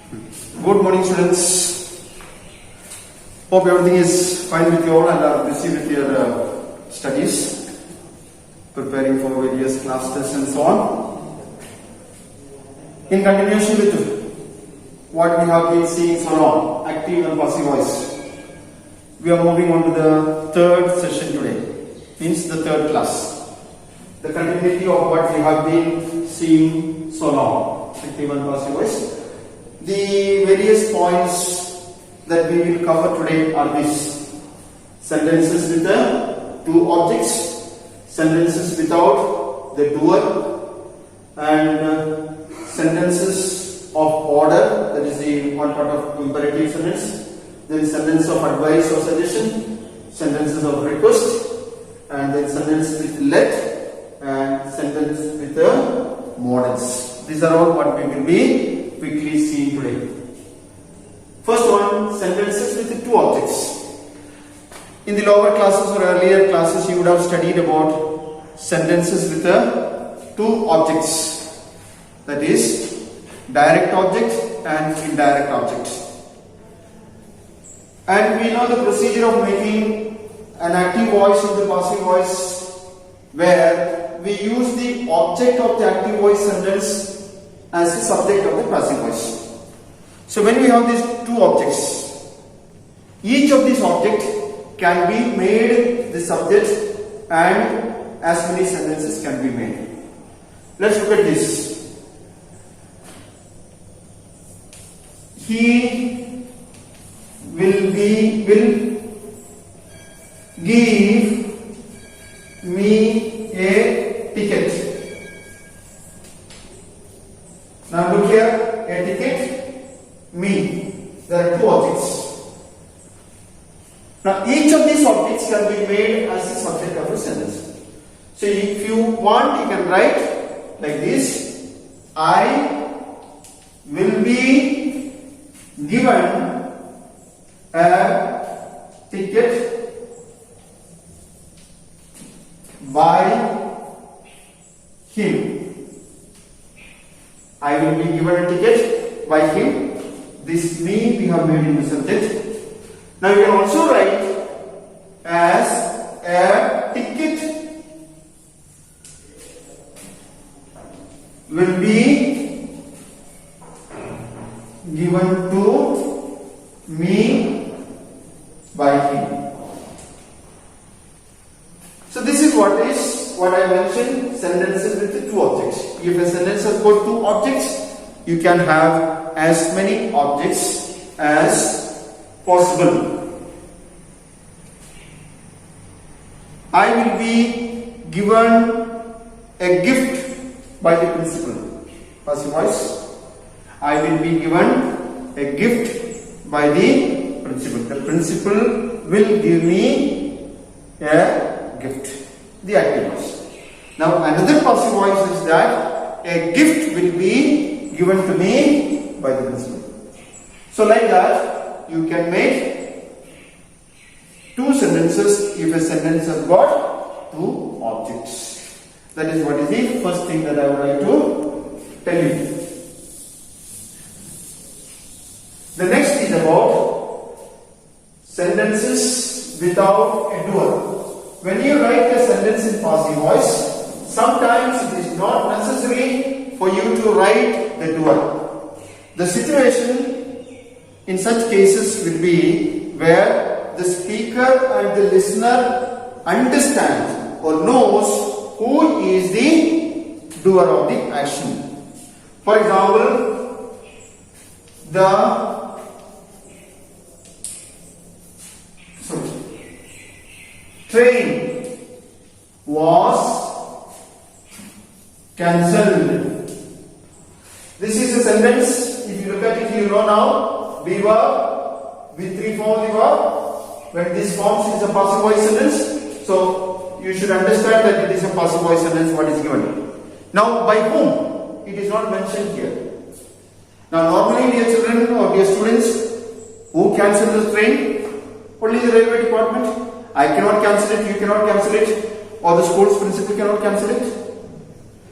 Good morning, students. Hope everything is fine with you all and are busy with your studies, preparing for various class tests and so on. In continuation with what we have been seeing so long, active and passive voice, we are moving on to the third session today, means the third class. The continuity of what we have been seeing so long, active and passive voice. The various points that we will cover today are these: sentences with the two objects, sentences without the doer, and sentences of order, that is the one part of imperative sentence, then sentence of advice or suggestion, sentences of request, and then sentence with let, and sentence with the modals. These are all what we will be quickly seeing today. First one, sentences with two objects. In the lower classes or earlier classes, you would have studied about sentences with two objects, that is direct object and indirect object. And we know the procedure of making an active voice and the passive voice, where we use the object of the active voice sentence as the subject of the passive voice. So when we have these two objects, each of these objects can be made the subject and as many sentences can be made. Let's look at this. He will give me a ticket. Now look here, a ticket, me. There are two objects. Now each of these objects can be made as the subject of a sentence. So if you want, you can write like this: I will be given a ticket by him. I will be given a ticket by him. This me we have made in the subject. Now you can also write as a ticket will be given to me by him. So this is what I mentioned, sentences with the two objects. If a sentence has got two objects, you can have as many objects as possible. I will be given a gift by the principal. Passive voice. I will be given a gift by the principal. The principal will give me a gift. The active voice. Now another passive voice is that a gift will be given to me by the principal. So like that, you can make two sentences if a sentence has got two objects. That is what is the first thing that I would like to tell you. The next is about sentences without a doer. When you write a sentence in passive voice, sometimes it is not necessary for you to write the doer. The situation in such cases will be where the speaker and the listener understand or knows who is the doer of the action. For example, the train was cancelled. This is a sentence. If you look at it, you know now. We were with three forms. We were. When this forms is a passive voice sentence, so you should understand that it is a passive voice sentence. What is given now by whom? It is not mentioned here. Now, normally, dear children or dear students, who cancel the train? Only the railway department. I cannot cancel it, you cannot cancel it, or the school's principal cannot cancel it.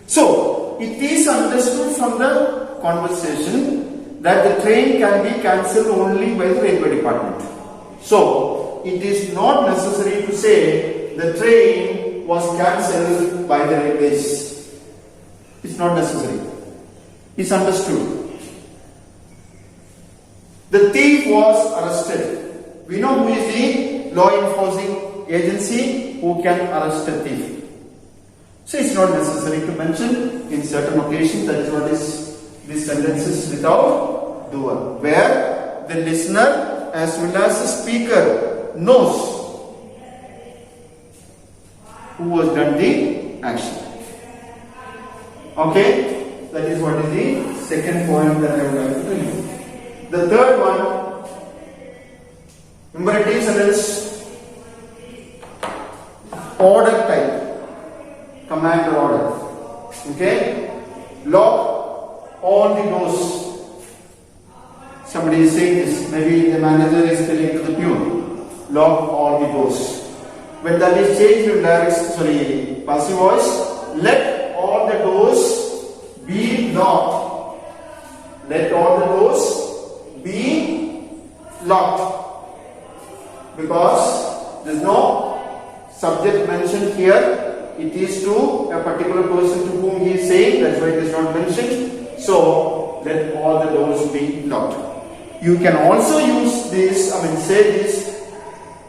So, it is understood from the conversation that the train can be cancelled only by the railway department. So, it is not necessary to say the train was cancelled by the railways. It's not necessary. It's understood. The thief was arrested. We know who is the law enforcing agency who can arrest a thief. So it's not necessary to mention. In certain occasions, that is what is this sentence is without doer, where the listener as well as the speaker knows who has done the action. Okay, that is what is the second point that I would like to tell you. The third one, imperative sentence, order type, command or order. Okay, lock all the doors. Somebody is saying this, maybe the manager is telling to the peon, lock all the doors. When that is changed to direct, passive voice, let all the doors be locked. Let all the doors be locked. Because there is no subject mentioned here, it is to a particular person to whom he is saying, that's why it is not mentioned. So, let all the doors be locked. You can also use this, say this,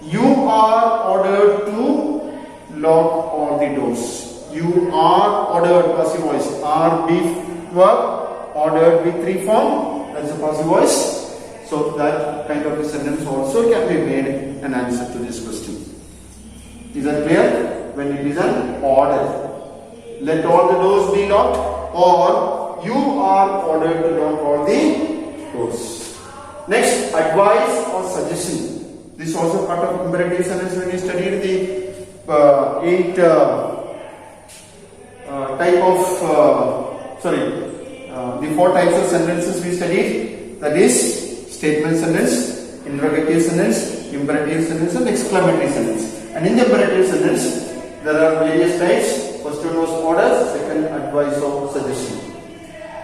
you are ordered to lock all the doors. You are ordered, passive voice, are be verb, ordered be 3 form, that's a passive voice. So that kind of a sentence also can be made an answer to this question. Is that clear? When it is an order, let all the doors be locked, or you are ordered to lock all the doors. Next, advice or suggestion. This is also part of imperative sentence when we studied the 8 the 4 types of sentences we studied. That is statement sentence, interrogative sentence, imperative sentence, and exclamatory sentence. And in the imperative sentence, there are various types. First one was order, second advice or suggestion.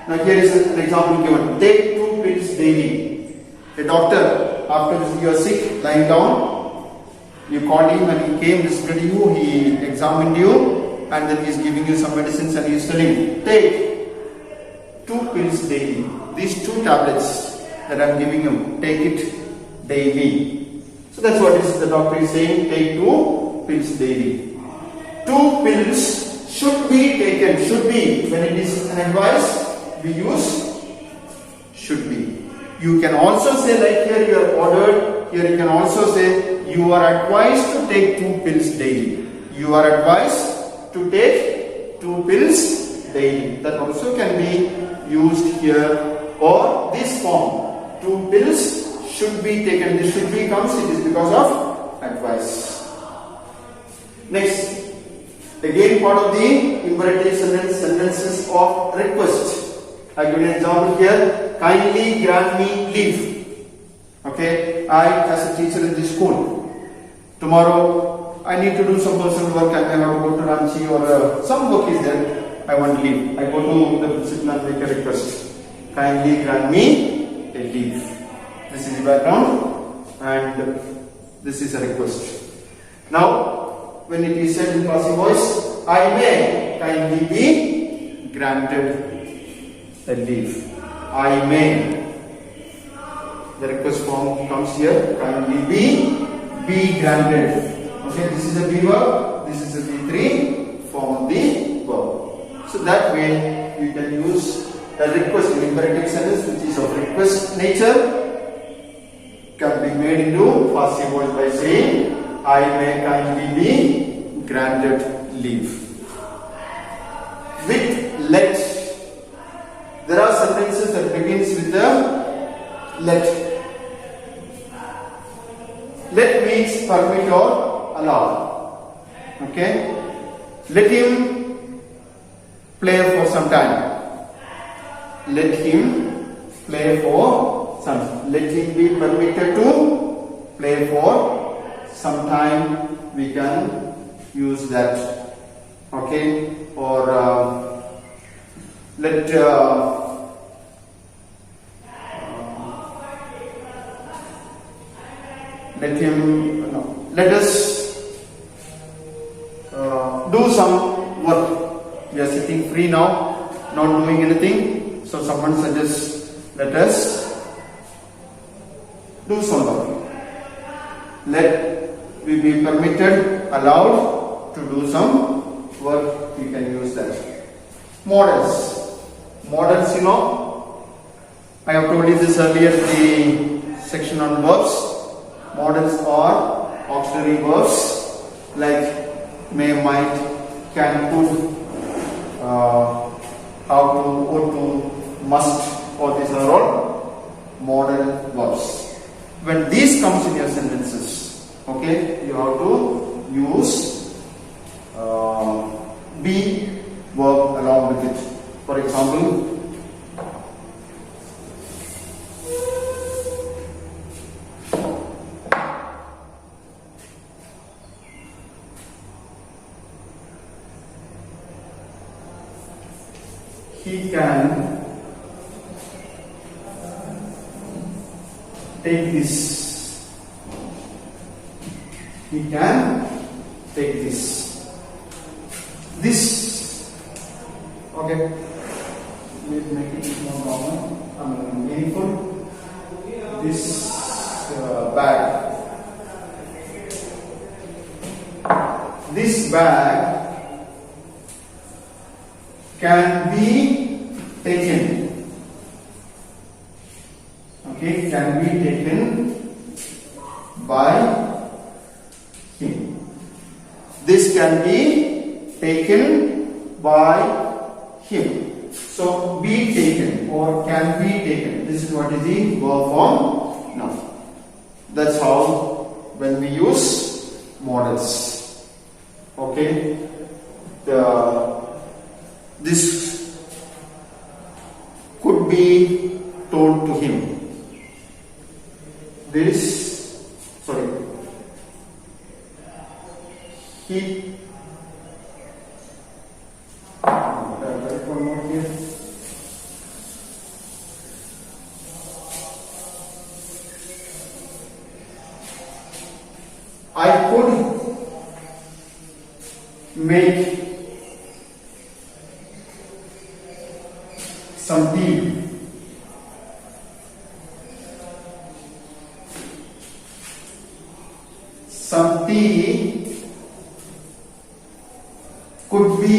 Now here is an example given. Take 2 pills daily. A doctor, after you are sick, lying down, you called him and he came, visited you, he examined you, and then he is giving you some medicines and he is telling, take 2 pills daily. These 2 tablets that I am giving you, take it daily. So that's what the doctor is saying, take 2 pills daily. 2 pills should be taken, should be, when it is an advice, we use should be. You can also say, like here you are ordered, here you can also say you are advised to take 2 pills daily. You are advised to take 2 pills daily. That also can be used here, or this form, 2 pills should be taken. This should be comes, it is because of advice. Next, again part of the imperative sentences of request. I give an example here. Kindly grant me leave. Okay, I as a teacher in this school, tomorrow I need to do some personal work. I have to go to Ranchi or some work is there. I want leave. I go to the principal and make a request. Kindly grant me a leave. This is the background and this is a request. Now, when it is said in passive voice, I may kindly be granted a leave. I may. The request form comes here. Kindly be granted. Okay, this is a be verb. This is a B3 form of the verb. So that way you can use a request in imperative sentence which is of request nature can be made into passive voice by saying I may kindly be granted leave. With let. There are sentences that begins with the let. Let means permit or allow. Okay. Let him play for some time. Let him play for some time. Let him be permitted to play for some time. We can use that. Okay. Or let let us do some work. We are sitting free now, not doing anything. So someone suggests, let us do some work. Let we be permitted, allowed to do some work. We can use that. Models. Models, I have told you this earlier in the section on verbs. Models are auxiliary verbs like may, might, can, could, how to, ought to, must. All these are all model verbs. When these comes in your sentences, okay, you have to use be verb along with it. For example, he can take this. He can take this. This. Okay. We'll make it more normal. Meaningful. This bag. This bag can be taken. Okay, can be taken by him. This can be taken by him. So be taken or can be taken. This is what is the verb form now. That's how when we use models. Okay. This could be told to him. He one more here. I could make some tea. Some tea could be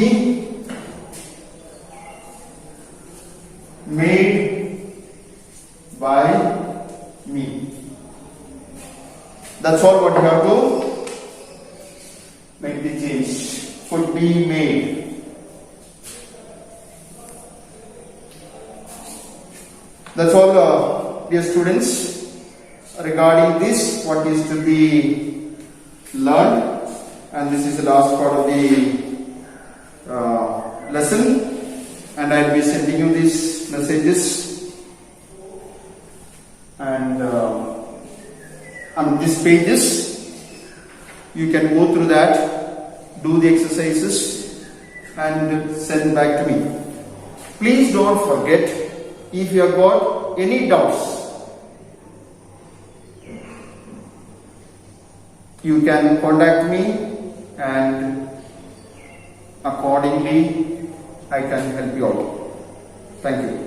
made by me. That's all what you have to make the change. Could be made. That's all, dear students, regarding this, what is to be learned. And this is the last part of the lesson. And I will be sending you these messages and on these pages. You can go through that, do the exercises and send back to me. Please don't forget, if you have got any doubts, you can contact me and accordingly I can help you out. Thank you.